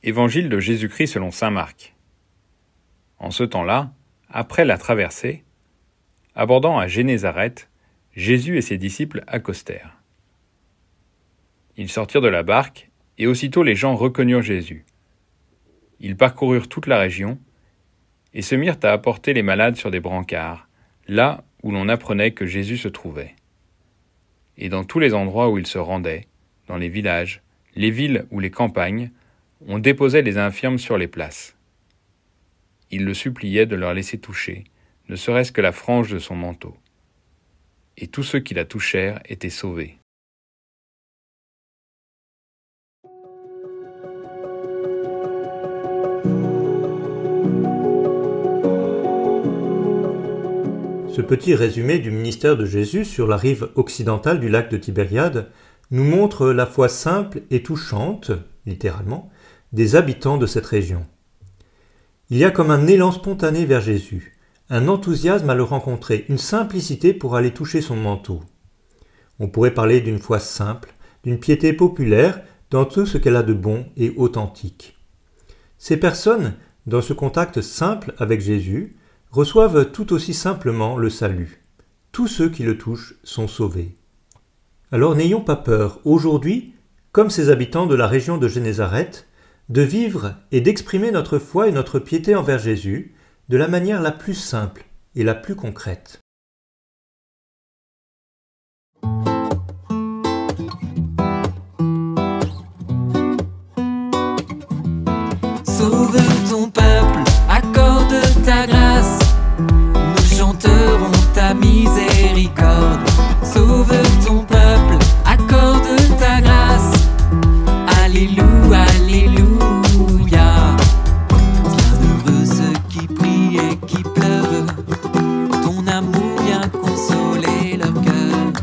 Évangile de Jésus-Christ selon saint Marc. En ce temps-là, après la traversée, abordant à Génézareth, Jésus et ses disciples accostèrent. Ils sortirent de la barque, et aussitôt les gens reconnurent Jésus. Ils parcoururent toute la région, et se mirent à apporter les malades sur des brancards, là où l'on apprenait que Jésus se trouvait. Et dans tous les endroits où il se rendait, dans les villages, les villes ou les campagnes, on déposait les infirmes sur les places. Il le suppliait de leur laisser toucher, ne serait-ce que la frange de son manteau. Et tous ceux qui la touchèrent étaient sauvés. Ce petit résumé du ministère de Jésus sur la rive occidentale du lac de Tibériade nous montre la foi simple et touchante, littéralement, des habitants de cette région. Il y a comme un élan spontané vers Jésus, un enthousiasme à le rencontrer, une simplicité pour aller toucher son manteau. On pourrait parler d'une foi simple, d'une piété populaire dans tout ce qu'elle a de bon et authentique. Ces personnes, dans ce contact simple avec Jésus, reçoivent tout aussi simplement le salut. Tous ceux qui le touchent sont sauvés. Alors n'ayons pas peur, aujourd'hui, comme ces habitants de la région de Génézareth, de vivre et d'exprimer notre foi et notre piété envers Jésus de la manière la plus simple et la plus concrète. Sauve ton peuple, accorde ta grâce, nous chanterons ta miséricorde. Sauve ton peuple, accorde ta grâce, alléluia, alléluia. Bienheureux ceux qui prient et qui pleurent, ton amour vient consoler leur cœur.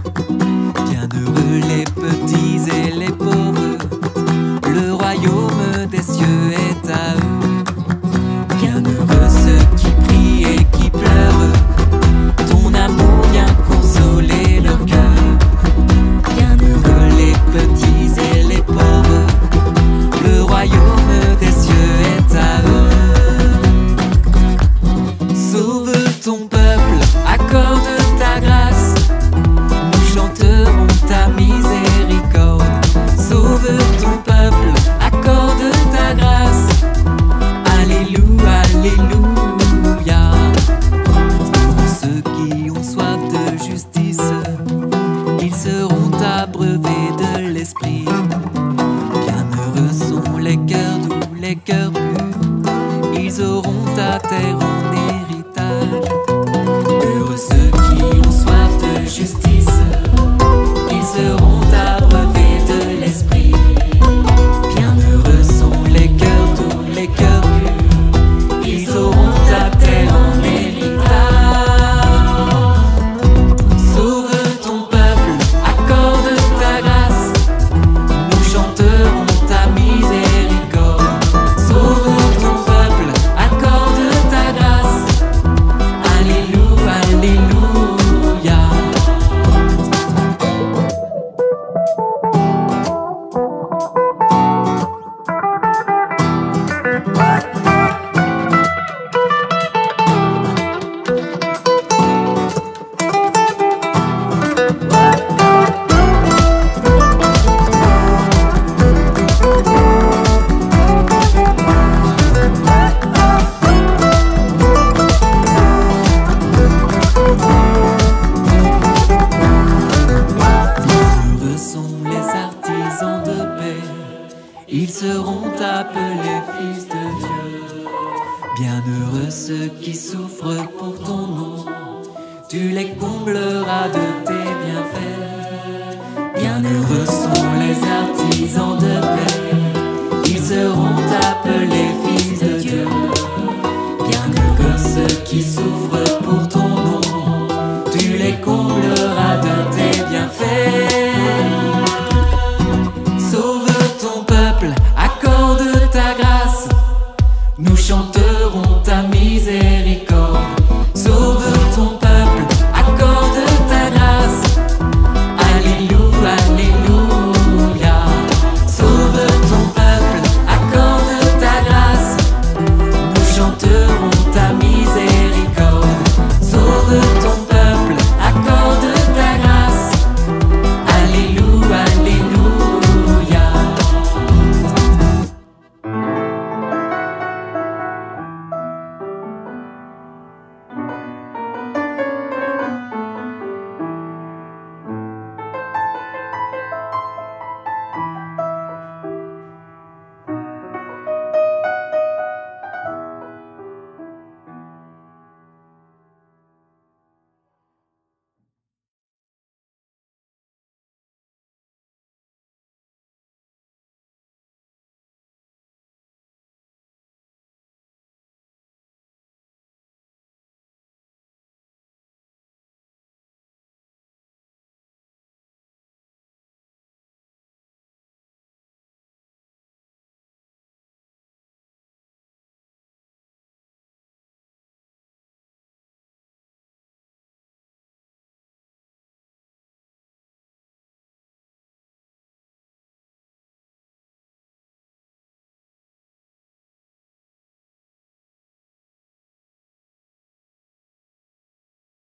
Bienheureux les petits et les pauvres, le royaume des cieux est à eux. Bienheureux ceux qui prient et qui pleurent, ton amour vient consoler leur cœur. Bienheureux les petits et les pauvres, le royaume des cieux est à eux. Sauve ton peuple, accorde ta grâce, nous chanterons ta miséricorde. Sauve ton peuple, accorde ta grâce, alléluia, alléluia. Pour ceux qui ont soif de justice, ils seront abreuvés de l'esprit. Bienheureux sont les cœurs doux, les cœurs purs, ils auront ta terre en héritage. Heureux ceux qui ont soif de justice, ils seront abreuvés de l'esprit. Bienheureux sont les cœurs doux, les cœurs purs, ils auront ta terre en héritage. Sauve ton peuple, accorde ta grâce, nous chanterons ta miséricorde. Sauve ton peuple, accorde ta grâce, alléluia, alléluia. Heureux sont les artisans de paix, ils seront appelés fils de Dieu. Bienheureux ceux qui souffrent pour ton nom, tu les combleras de tes bienfaits. Bienheureux sont les artisans de paix, ils seront appelés fils de Dieu. Bienheureux ceux qui souffrent pour ton nom, tu les combleras de tes bienfaits. Sauve ton peuple, accorde ta grâce, nous chanterons ta miséricorde.